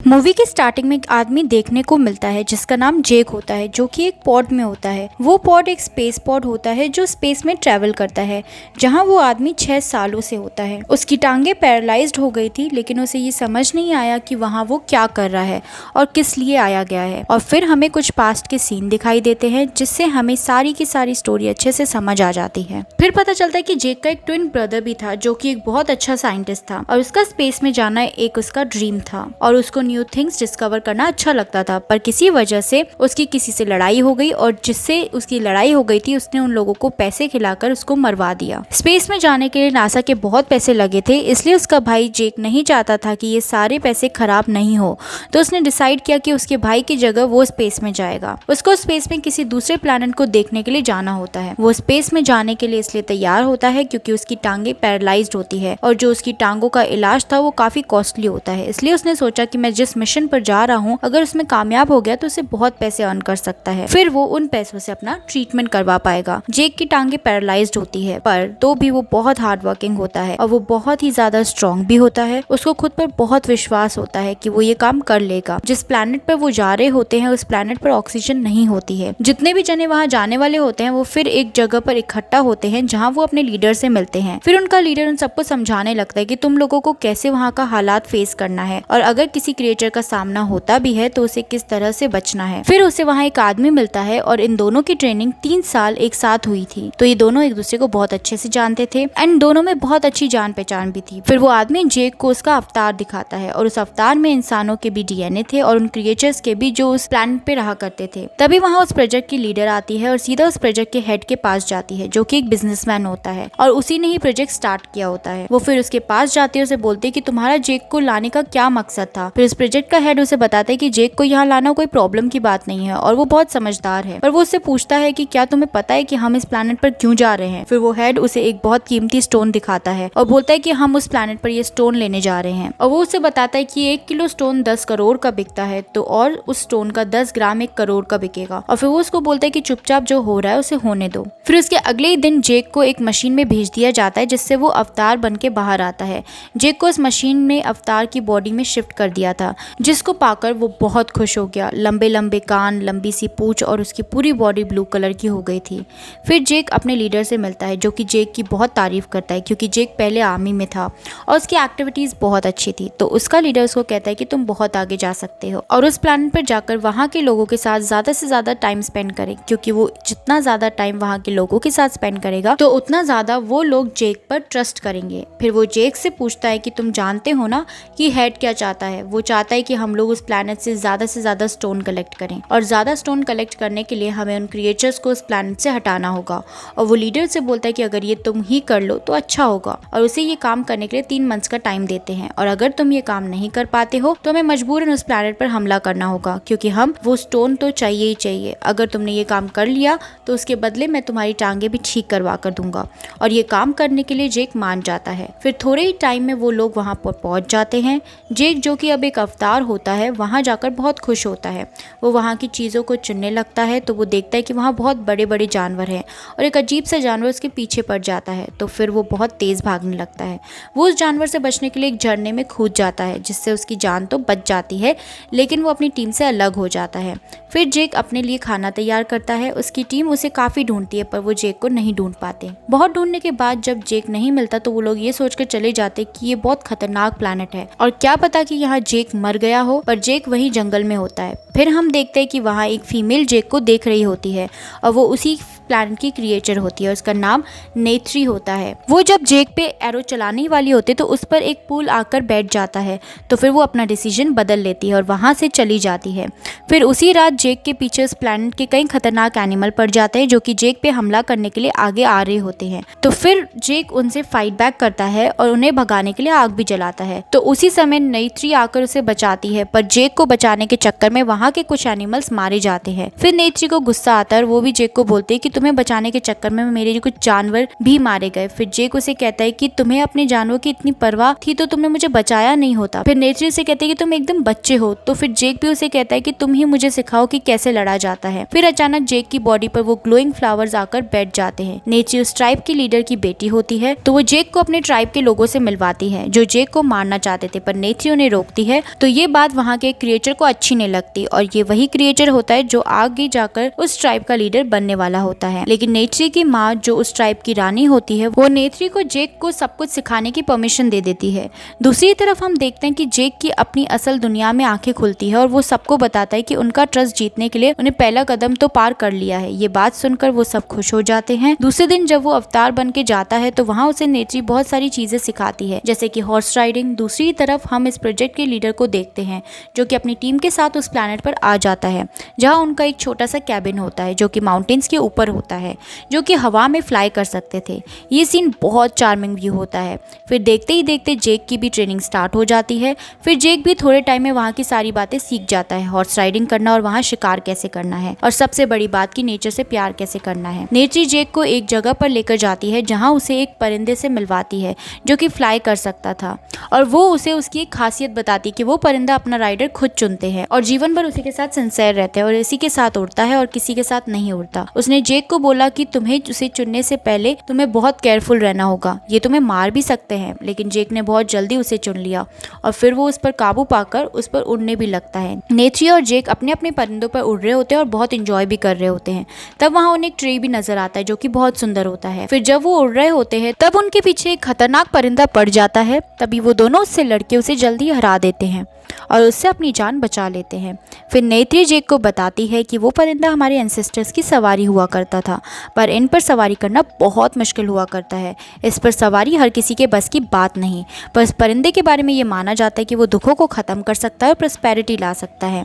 Movie के starting में एक आदमी देखने को मिलता है जिसका नाम जेक होता है, जो कि एक पॉड में होता है। वो पॉड एक स्पेस पॉड होता है जो स्पेस में ट्रैवल करता है, जहां वो आदमी 6 सालों से होता है। उसकी टांगे पैरालाइज्ड हो गई थी, लेकिन उसे ये समझ नहीं आया कि वहाँ वो क्या कर रहा है और किस लिए आया गया है। और फिर हमें कुछ पास्ट के सीन दिखाई देते हैं, जिससे हमें सारी की सारी स्टोरी अच्छे से समझ आ जाती है। फिर पता चलता है कि जेक का एक ट्विन ब्रदर भी था, जो कि एक बहुत अच्छा साइंटिस्ट था और उसका स्पेस में जाना एक उसका ड्रीम था और उसको न्यू थिंग्स डिस्कवर करना अच्छा लगता था। पर किसी वजह से उसकी किसी से लड़ाई हो गई और जिससे उसकी लड़ाई हो गई थी, उसने उन लोगों को पैसे खिलाकर उसको मरवा दिया। स्पेस में जाने के लिए नासा के बहुत पैसे लगे थे, इसलिए उसका भाई जेक नहीं चाहता था कि ये सारे पैसे खराब नहीं हो, तो उसने डिसाइड किया कि उसके भाई की जगह वो स्पेस में जाएगा। उसको स्पेस में किसी दूसरे प्लैनेट को देखने के लिए जाना होता है। वो स्पेस में जाने के लिए इसलिए तैयार होता है क्योंकि उसकी टांगे पैरालाइज्ड होती है और जो उसकी टांगों का इलाज था वो काफी कॉस्टली होता है। इसलिए उसने सोचा कि मैं जिस मिशन पर जा रहा हूँ, अगर उसमें कामयाब हो गया तो उसे बहुत पैसे अर्न कर सकता है, फिर वो उन पैसों से अपना ट्रीटमेंट करवा पाएगा। जेक की टांगे पैरालाइज्ड होती है, पर तो भी वो बहुत हार्ड वर्किंग होता है और वो बहुत ही ज्यादा स्ट्रॉन्ग भी होता है। उसको खुद पर बहुत विश्वास होता है कि वो ये काम कर लेगा। जिस प्लैनेट पर वो जा रहे होते हैं, उस प्लैनेट पर ऑक्सीजन नहीं होती है। जितने भी जने वहाँ जाने वाले होते हैं, वो फिर एक जगह पर इकट्ठा होते हैं, जहाँ वो अपने लीडर से मिलते हैं। फिर उनका लीडर उन सबको समझाने लगता है कि तुम लोगों को कैसे वहाँ का हालात फेस करना है और अगर किसी क्रिएचर का सामना होता भी है तो उसे किस तरह से बचना है। फिर उसे वहाँ एक आदमी मिलता है और इन दोनों की ट्रेनिंग 3 साल एक साथ हुई थी, तो ये दोनों एक दूसरे को बहुत अच्छे से जानते थे एंड दोनों में बहुत अच्छी जान पहचान भी थी। फिर वो आदमी जेक को उसका अवतार दिखाता है और उस अवतार में इंसानों के भी डीएनए थे और उन क्रिएचर्स के भी, जो उस प्लैनेट पे रहा करते थे। तभी वहाँ उस प्रोजेक्ट की लीडर आती है और सीधा उस प्रोजेक्ट के हेड के पास जाती है, जो कि एक बिजनेसमैन होता है और उसी ने ही प्रोजेक्ट स्टार्ट किया होता है। वो फिर उसके पास जाती है, उसे बोलती है कि तुम्हारा जेक को लाने का क्या मकसद था। फिर उस प्रोजेक्ट का हेड उसे बताता है कि जेक को यहाँ लाना कोई प्रॉब्लम की बात नहीं है और वो बहुत समझदार है। पर वो उससे पूछता है कि क्या तुम्हें पता है कि हम इस प्लैनेट पर क्यों जा रहे हैं। फिर वो हेड उसे एक बहुत कीमती स्टोन दिखाता है और बोलता है कि हम उस प्लैनेट पर ये स्टोन लेने जा रहे हैं। और वो उसे बताता है कि 1 किलो स्टोन 10 करोड़ का बिकता है, तो और उस स्टोन का 10 ग्राम 1 करोड़ का बिकेगा। और फिर वो उसको बोलता है कि चुपचाप जो हो रहा है उसे होने दो। फिर उसके अगले ही दिन जेक को एक मशीन में भेज दिया जाता है, जिससे वो अवतार बन के बाहर आता है। जेक को इस मशीन में अवतार की बॉडी में शिफ्ट कर दिया था, जिसको पाकर वो बहुत खुश हो गया। लंबे लंबे कान, लंबी सी पूंछ और उसकी पूरी बॉडी ब्लू कलर की हो गई थी। फिर जेक अपने लीडर से मिलता है, जो कि जेक की बहुत तारीफ करता है क्योंकि जेक पहले आर्मी में था और उसकी एक्टिविटीज बहुत अच्छी थी। तो उसका लीडर उसको कहता है कि तुम बहुत आगे जा सकते हो और उस प्लैनेट पर जाकर वहाँ के लोगों के साथ ज्यादा से ज्यादा टाइम स्पेंड करें, क्योंकि वो जितना ज्यादा टाइम वहाँ के लोगों के साथ स्पेंड करेगा तो उतना ज्यादा वो लोग जेक पर ट्रस्ट करेंगे। फिर वो जेक से पूछता है कि तुम जानते हो ना कि हेड क्या चाहता है। वो चाहता है कि हम लोग उस प्लैनेट से ज्यादा स्टोन कलेक्ट करें और ज्यादा स्टोन कलेक्ट करने के लिए हमें उन क्रिएचर्स को उस प्लैनेट से हटाना होगा। और वो लीडर से बोलता है कि अगर ये तुम ही कर लो तो अच्छा होगा, और उसे ये काम करने के लिए 3 मंथ्स का टाइम देते हैं और अगर तुम ये काम नहीं कर पाते हो तो हमें मजबूरन उस प्लैनेट पर हमला करना होगा, क्योंकि हम वो स्टोन तो चाहिए ही चाहिए। अगर तुमने ये काम कर लिया तो उसके बदले मैं तुम्हारी टांगे भी ठीक करवा कर दूंगा। और ये काम करने के लिए जेक मान जाता है। फिर थोड़े ही टाइम में वो लोग वहाँ पर पहुँच जाते हैं। जेक, जो कि अब एक अवतार होता है, वहाँ जाकर बहुत खुश होता है। वो वहाँ की चीज़ों को चुनने लगता है तो वो देखता है कि वहाँ बहुत बड़े बड़े जानवर हैं और एक अजीब सा जानवर उसके पीछे पड़ जाता है। तो फिर वो बहुत तेज़ भागने लगता है। वो उस जानवर से बचने के लिए एक झरने में कूद जाता है, जिससे उसकी जान तो बच जाती है, लेकिन वो अपनी टीम से अलग हो जाता है। फिर जेक अपने लिए खाना तैयार करता है। उसकी टीम उसे काफ़ी ढूंढती है, पर वो जेक को नहीं ढूंढ पाते। बहुत ढूंढने के बाद जब जेक नहीं मिलता तो वो लोग ये सोचकर चले जाते कि ये बहुत खतरनाक प्लैनेट है और क्या पता कि यहाँ जेक मर गया हो, पर जेक वहीं जंगल में होता है। फिर हम देखते हैं कि वहाँ एक फीमेल जेक को देख रही होती है और वो उसी प्लैनेट की क्रिएचर होती है। उसका नाम नेत्री होता है। वो जब जेक पे एरो चलाने वाली होती है तो उस पर एक पुल आकर बैठ जाता है, तो फिर वो अपना डिसीजन बदल लेती है और वहाँ से चली जाती है। फिर उसी रात जेक के पीछे उस प्लैनेट के कई खतरनाक एनिमल पड़ जाते हैं, जो कि जेक पे हमला करने के लिए आगे आ रहे होते हैं। तो फिर जेक उनसे फाइट बैक करता है और उन्हें भगाने के लिए आग भी जलाता है। तो उसी समय नेत्री आकर उसे बचाती है, पर जेक को बचाने के चक्कर में वहाँ वहाँ के कुछ एनिमल्स मारे जाते हैं। फिर नेत्री को गुस्सा आता है और वो भी जेक को बोलती है कि तुम्हें बचाने के चक्कर में मेरे कुछ जानवर भी मारे गए। फिर जेक उसे कहता है कि तुम्हें अपने जानवरों की इतनी परवाह थी तो तुमने मुझे बचाया नहीं होता। फिर नेत्री उसे कहती है कि तुम एकदम बच्चे हो। तो फिर जेक भी उसे कहता है कि तुम ही मुझे सिखाओ कि कैसे लड़ा जाता है। फिर अचानक जेक की बॉडी पर वो ग्लोइंग फ्लावर्स आकर बैठ जाते हैं। नेत्री उस ट्राइब की लीडर की बेटी होती है, तो वो जेक को अपने ट्राइब के लोगों से मिलवाती है जो जेक को मारना चाहते थे, पर नेत्री उन्हें रोकती है। तो ये बात वहाँ के क्रिएचर को अच्छी नहीं लगती और ये वही क्रिएचर होता है जो आगे जाकर उस ट्राइब का लीडर बनने वाला होता है। लेकिन नेत्री की माँ जो उस ट्राइब की रानी होती है, वो नेत्री को जेक को सब कुछ सिखाने की परमिशन दे देती है। दूसरी तरफ हम देखते हैं कि जेक की अपनी असल दुनिया में आंखें खुलती है और वो सबको बताता है कि उनका ट्रस्ट जीतने के लिए उन्हें पहला कदम तो पार कर लिया है। ये बात सुनकर वो सब खुश हो जाते हैं। दूसरे दिन जब वो अवतार बन के जाता है तो वहाँ उसे नेत्री बहुत सारी चीजें सिखाती है, जैसे कि हॉर्स राइडिंग। दूसरी तरफ हम इस प्रोजेक्ट के लीडर को देखते हैं जो कि अपनी टीम के साथ उस प्लैनेट पर आ जाता है, जहाँ उनका एक छोटा सा कैबिन होता है जो कि माउंटेन्स के ऊपर होता है, जो कि हवा में फ्लाई कर सकते थे। ये सीन बहुत चार्मिंग व्यू होता है। फिर देखते ही देखते जेक की भी ट्रेनिंग स्टार्ट हो जाती है। फिर जेक भी थोड़े टाइम में वहाँ की सारी बातें सीख जाता है, हॉर्स राइडिंग करना और वहाँ शिकार कैसे करना है, और सबसे बड़ी बात की नेचर से प्यार कैसे करना है। नेत्री जेक को एक जगह पर लेकर जाती है जहाँ उसे एक परिंदे से मिलवाती है जो कि फ्लाई कर सकता था, और वो उसे उसकी एक खासियत बताती कि वो परिंदा अपना राइडर खुद चुनते हैं और जीवन भर उसी के साथ सिंसियर रहते हैं और इसी के साथ उड़ता है और किसी के साथ नहीं उड़ता। उसने जेक को बोला कि तुम्हें उसे चुनने से पहले तुम्हें बहुत केयरफुल रहना होगा, ये तुम्हें मार भी सकते हैं। लेकिन जेक ने बहुत जल्दी उसे चुन लिया और फिर वो उस पर काबू पाकर उस पर उड़ने भी लगता है। नेत्री और जेक अपने अपने परिंदों पर उड़ रहे होते हैं और बहुत इंजॉय भी कर रहे होते हैं। तब वहाँ उन्हें एक ट्री भी नजर आता है जो कि बहुत सुंदर होता है। फिर जब वो उड़ रहे होते हैं तब उनके पीछे एक खतरनाक परिंदा पड़ जाता है। तभी वो दोनों उससे लड़के उसे जल्दी हरा देते हैं और उससे अपनी जान बचा लेते हैं। फिर नेत्री जेक को बताती है कि वो परिंदा हमारे एंसेस्टर्स की सवारी हुआ करता था, पर इन पर सवारी करना बहुत मुश्किल हुआ करता है। इस पर सवारी हर किसी के बस की बात नहीं, पर इस परिंदे के बारे में ये माना जाता है कि वो दुखों को ख़त्म कर सकता है और प्रॉस्पेरिटी ला सकता है।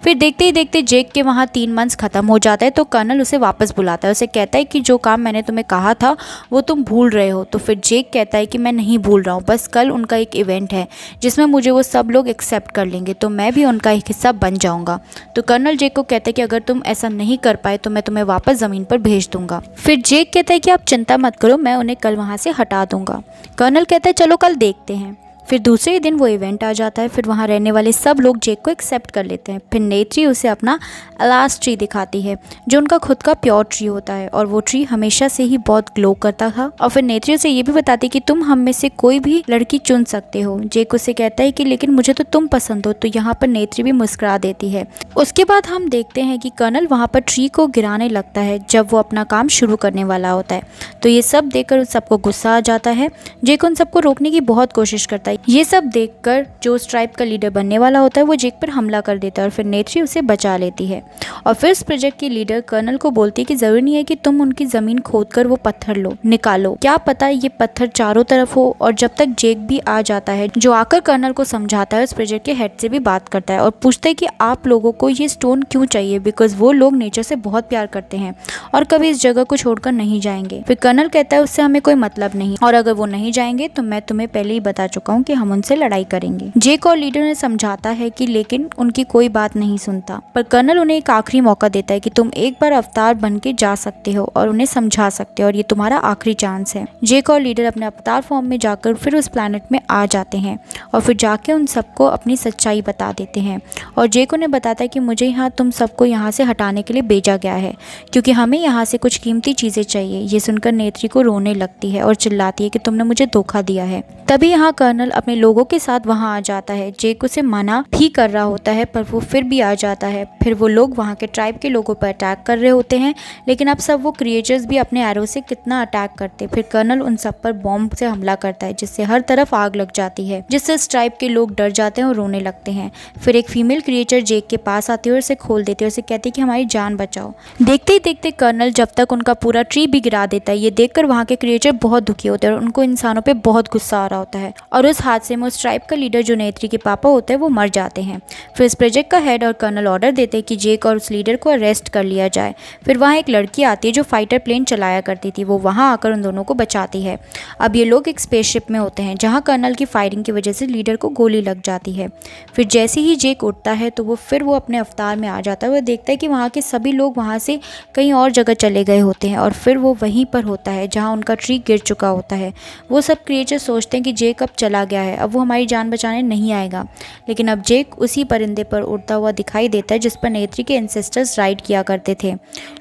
फिर देखते ही देखते जेक के वहाँ 3 मंथ्स ख़त्म हो जाता है, तो कर्नल उसे वापस बुलाता है। उसे कहता है कि जो काम मैंने तुम्हें कहा था वो तुम भूल रहे हो। तो फिर जेक कहता है कि मैं नहीं भूल रहा हूँ, बस कल उनका एक इवेंट है जिसमें मुझे वो सब लोग एक्सेप्ट कर लेंगे, तो मैं भी उनका एक हिस्सा बन जाऊंगा। तो कर्नल जेक को कहता है कि अगर तुम ऐसा नहीं कर पाए तो मैं तुम्हें वापस ज़मीन पर भेज दूंगा। फिर जेक कहता है कि आप चिंता मत करो, मैं उन्हें कल वहाँ से हटा दूंगा। कर्नल कहता है चलो कल देखते हैं। फिर दूसरे ही दिन वो इवेंट आ जाता है। फिर वहाँ रहने वाले सब लोग जेक को एक्सेप्ट कर लेते हैं। फिर नेत्री उसे अपना अलास ट्री दिखाती है जो उनका खुद का प्योर ट्री होता है, और वो ट्री हमेशा से ही बहुत ग्लो करता था। और फिर नेत्री उसे ये भी बताती है कि तुम हम में से कोई भी लड़की चुन सकते हो। जेक उसे कहता है कि लेकिन मुझे तो तुम पसंद हो। तो यहाँ पर नेत्री भी मुस्कुरा देती है। उसके बाद हम देखते हैं कि कर्नल वहाँ पर ट्री को गिराने लगता है जब वो अपना काम शुरू करने वाला होता है। तो ये सब देखकर सबको गुस्सा आ जाता है। जेक उन सबको रोकने की बहुत कोशिश करता है। ये सब देखकर जो उस ट्राइब का लीडर बनने वाला होता है वो जेक पर हमला कर देता है और फिर नेत्री उसे बचा लेती है। और फिर इस प्रोजेक्ट की लीडर कर्नल को बोलती है कि जरूरी नहीं है कि तुम उनकी जमीन खोदकर वो पत्थर निकालो, क्या पता ये पत्थर चारों तरफ हो। और जब तक जेक भी आ जाता है जो आकर कर्नल को समझाता है, उस प्रोजेक्ट के हेड से भी बात करता है और पूछता है कि आप लोगों को ये स्टोन क्यों चाहिए, बिकॉज वो लोग नेचर से बहुत प्यार करते हैं और कभी इस जगह को छोड़कर नहीं जाएंगे। फिर कर्नल कहता है उससे हमें कोई मतलब नहीं, और अगर वो नहीं जाएंगे तो मैं तुम्हें पहले ही बता चुका हूँ कि हम उनसे लड़ाई करेंगे। जेक और लीडर ने समझाता है कि लेकिन उनकी कोई बात नहीं सुनता, पर कर्नल उन्हें एक आखिरी मौका देता है कि तुम एक बार अवतार बन के जा सकते हो और उन्हें समझा सकते हो और ये तुम्हारा आखिरी चांस है। जेक और लीडर अपने अवतार फॉर्म में जाकर फिर उस प्लैनेट में आ जाते हैं और फिर जाके उन सबको अपनी सच्चाई बता देते हैं। और जेक उन्हें बताता है कि मुझे यहाँ तुम सबको यहाँ से हटाने के लिए भेजा गया है क्योंकि हमें यहाँ से कुछ कीमती चीजें चाहिए। ये सुनकर नेत्री को रोने लगती है और चिल्लाती है कि तुमने मुझे धोखा दिया है। तभी यहाँ कर्नल अपने लोगों के साथ वहाँ आ जाता है। जेक उसे मना भी कर रहा होता है पर वो फिर भी आ जाता है। फिर वो लोग वहाँ के ट्राइब के लोगों पर अटैक कर रहे होते हैं, लेकिन अब सब वो क्रिएचर्स भी अपने एरो से कितना अटैक करते। फिर कर्नल उन सब पर बॉम्ब से हमला करता है जिससे हर तरफ आग लग जाती है, जिससे इस ट्राइब के लोग डर जाते हैं और रोने लगते हैं। फिर एक फीमेल क्रिएचर जेक के पास आती है और उसे खोल देती है, उसे कहती है कि हमारी जान बचाओ। देखते ही देखते कर्नल जब तक उनका पूरा ट्री भी गिरा देता है। ये देखकर वहाँ के क्रिएचर बहुत दुखी होते हैं और उनको इंसानों पर बहुत गुस्सा आ रहा होता है और उस हादसे में उस ट्राइब का लीडर जो नेत्री के पापा होते हैं वो मर जाते हैं। फिर इस प्रोजेक्ट का हेड और कर्नल ऑर्डर देते हैं कि जेक और उस लीडर को अरेस्ट कर लिया जाए। फिर वहाँ एक लड़की आती है जो फाइटर प्लेन चलाया करती थी, वो वहाँ आकर उन दोनों को बचाती है। अब ये लोग एक स्पेसशिप में होते हैं जहाँ कर्नल की फायरिंग की वजह से लीडर को गोली लग जाती है। फिर जैसे ही जेक उठता है तो वो अपने अवतार में आ जाता है। वो देखता है कि वहाँ के सभी लोग वहाँ से कहीं और जगह चले गए होते हैं और फिर वो वहीं पर होता है जहाँ उनका ट्री गिर चुका होता है। वो सब क्रिएचर सोचते हैं कि जेक अब चला गया है, अब वो हमारी जान बचाने नहीं आएगा। लेकिन अब जेक उसी परिंदे पर उड़ता हुआ दिखाई देता है जिस पर नेत्री के एंसेस्टर्स राइड किया करते थे।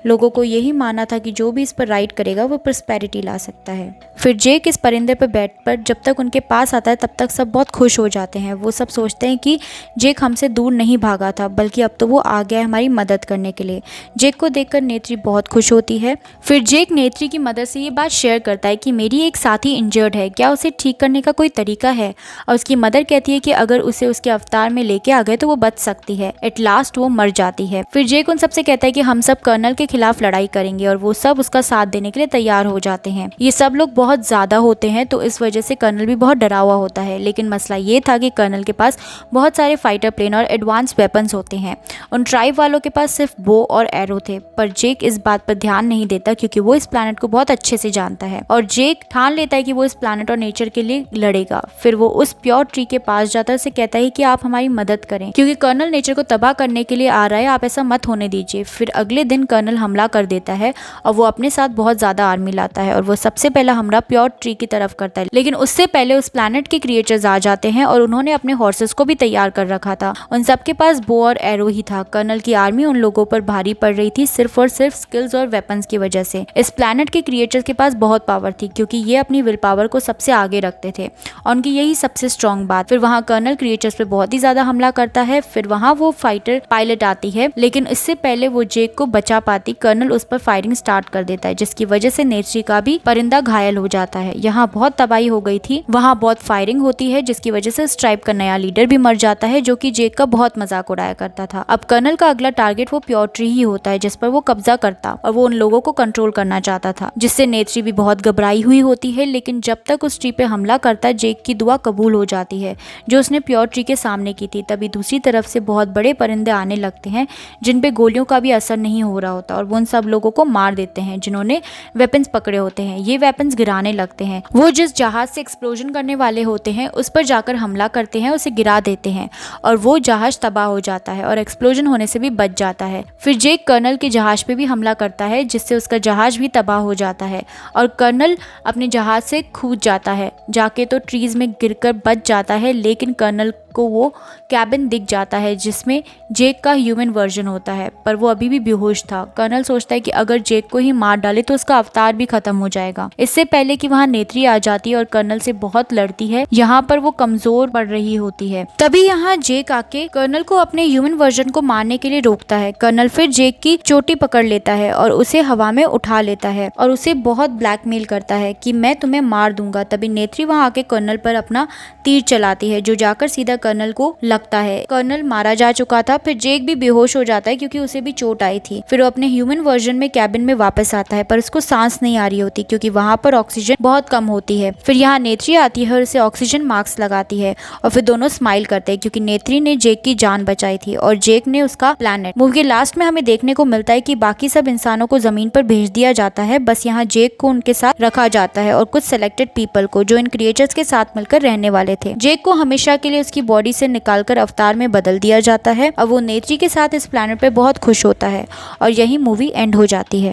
लोगों को यही मानना था कि जो भी इस पर राइड करेगा वो प्रॉस्पेरिटी ला सकता है। फिर जेक इस परिंदे पर बैठकर जब तक उनके पास आता है तब तक सब बहुत खुश हो जाते हैं। वो सब सोचते हैं कि जेक हमसे दूर नहीं भागा था, बल्कि अब तो वो आ गया है हमारी मदद करने के लिए। जेक को देखकर नेत्री बहुत खुश होती है। फिर जेक नेत्री की मदद से ये बात शेयर करता है कि मेरी एक साथी इंजर्ड है, क्या उसे ठीक करने का कोई तरीका है। और उसकी मदर कहती है कि अगर उसे उसके अवतार में लेके आ गए तो वो बच सकती है। एट लास्ट वो मर जाती है। फिर जेक उन सबसे कहता है कि हम सब कर्नल के खिलाफ लड़ाई करेंगे और वो सब उसका साथ देने के लिए तैयार हो जाते हैं। ये सब लोग बहुत ज़्यादा होते हैं तो इस वजह से कर्नल भी बहुत डरा हुआ होता है। लेकिन मसला ये था कि कर्नल के पास बहुत सारे फाइटर प्लेन और एडवांस वेपन्स होते हैं। उन ट्राइब वालों के पास सिर्फ बो और एरो थे, पर जेक इस बात पर ध्यान नहीं देता क्योंकि वो इस प्लैनेट को बहुत अच्छे से जानता है और जेक ठान लेता है कि वो इस प्लैनेट और नेचर के लिए लड़ेगा। फिर वो उस प्योर ट्री के पास जाता है, उसे कहता है कि आप हमारी मदद करें क्योंकि कर्नल नेचर को तबाह करने के लिए आ रहा है, आप ऐसा मत होने दीजिए। फिर अगले दिन कर्नल हमला कर देता है और वो अपने साथ बहुत ज्यादा आर्मी लाता है और वो सबसे पहला हमला प्योर ट्री की तरफ करता है। लेकिन उससे पहले उस प्लैनेट के क्रिएचर्स आ जाते हैं और उन्होंने अपने हॉर्सेस को भी तैयार कर रखा था। उन सबके पास बो और एरो ही था। कर्नल की आर्मी उन लोगों पर भारी पड़ रही थी सिर्फ और सिर्फ स्किल्स और वेपन्स की वजह से। इस प्लैनेट के क्रिएचर्स के पास बहुत पावर थी क्योंकि ये अपनी विल पावर को सबसे आगे रखते थे और उनकी यही सबसे स्ट्रॉन्ग बात। फिर वहाँ कर्नल क्रिएचर्स पे बहुत ही ज्यादा हमला करता है। फिर वहाँ वो फाइटर पायलट आती है, लेकिन इससे पहले वो जेक को बचा पाती कर्नल उस पर फायरिंग स्टार्ट कर देता है जिसकी वजह से नेत्री का भी परिंदा घायल हो जाता है। यहाँ बहुत तबाही हो गई थी, वहाँ बहुत फायरिंग होती है जिसकी वजह से इस ट्राइब का नया लीडर भी मर जाता है जो कि जेक का बहुत मजाक उड़ाया करता था। अब कर्नल का अगला टारगेट वो प्योर ट्री ही होता है जिस पर वो कब्जा करता और वो उन लोगों को कंट्रोल करना चाहता था, जिससे नेत्री भी बहुत घबराई हुई होती है। लेकिन जब तक उस ट्री पे हमला करता है जेक की दुआ कबूल हो जाती है जो उसने प्योर ट्री के सामने की थी। तभी दूसरी तरफ से बहुत बड़े परिंदे आने लगते हैं जिन पे गोलियों का भी असर नहीं हो रहा होता और वो उन सब लोगों को मार देते हैं जिन्होंने वेपन्स पकड़े होते हैं। ये वेपन्स गिराने लगते हैं। वो जिस जहाज से एक्सप्लोजन करने वाले होते हैं उस पर जाकर हमला करते हैं, उसे गिरा देते हैं और वो जहाज तबाह हो जाता है और एक्सप्लोजन होने से भी बच जाता है। फिर जेक कर्नल के जहाज पे भी हमला करता है जिससे उसका जहाज भी तबाह हो जाता है और कर्नल अपने जहाज से कूद जाता है, जाके तो ट्रीज में गिरकर बच जाता है। लेकिन कर्नल को वो कैबिन दिख जाता है जिसमें जेक का ह्यूमन वर्जन होता है, पर वो अभी भी बेहोश था। कर्नल सोचता है कि अगर जेक को ही मार डाले तो उसका अवतार भी खत्म हो जाएगा। इससे पहले कि वहाँ नेत्री आ जाती है और कर्नल से बहुत लड़ती है, यहाँ पर वो कमजोर पड़ रही होती है। तभी यहाँ जेक आके कर्नल को अपने ह्यूमन वर्जन को मारने के लिए रोकता है। कर्नल फिर जेक की चोटी पकड़ लेता है और उसे हवा में उठा लेता है और उसे बहुत ब्लैकमेल करता है कि मैं तुम्हें मार दूंगा। तभी नेत्री वहाँ आके कर्नल पर अपना तीर चलाती है जो जाकर सीधा कर्नल को लगता है। कर्नल मारा जा चुका था। फिर जेक भी बेहोश हो जाता है क्योंकि उसे भी चोट आई थी। फिर वो अपने ह्यूमन वर्जन में कैबिन में वापस आता है, पर उसको सांस नहीं आ रही होती क्योंकि वहाँ पर ऑक्सीजन बहुत कम होती है। फिर यहाँ नेत्री आती है और उसे ऑक्सीजन मास्क लगाती है और फिर दोनों स्माइल करते हैं क्योंकि नेत्री ने जेक की जान बचाई थी और जेक ने उसका प्लैनेट। मूवी के लास्ट में हमें देखने को मिलता है कि बाकी सब इंसानों को जमीन पर भेज दिया जाता है, बस यहाँ जेक को उनके साथ रखा जाता है और कुछ सिलेक्टेड पीपल को जो इन क्रिएचर्स के साथ मिलकर रहने वाले थे। जेक को हमेशा के लिए उसकी बॉडी से निकालकर अवतार में बदल दिया जाता है और वो नेत्री के साथ इस प्लैनेट पे बहुत खुश होता है और यही मूवी एंड हो जाती है।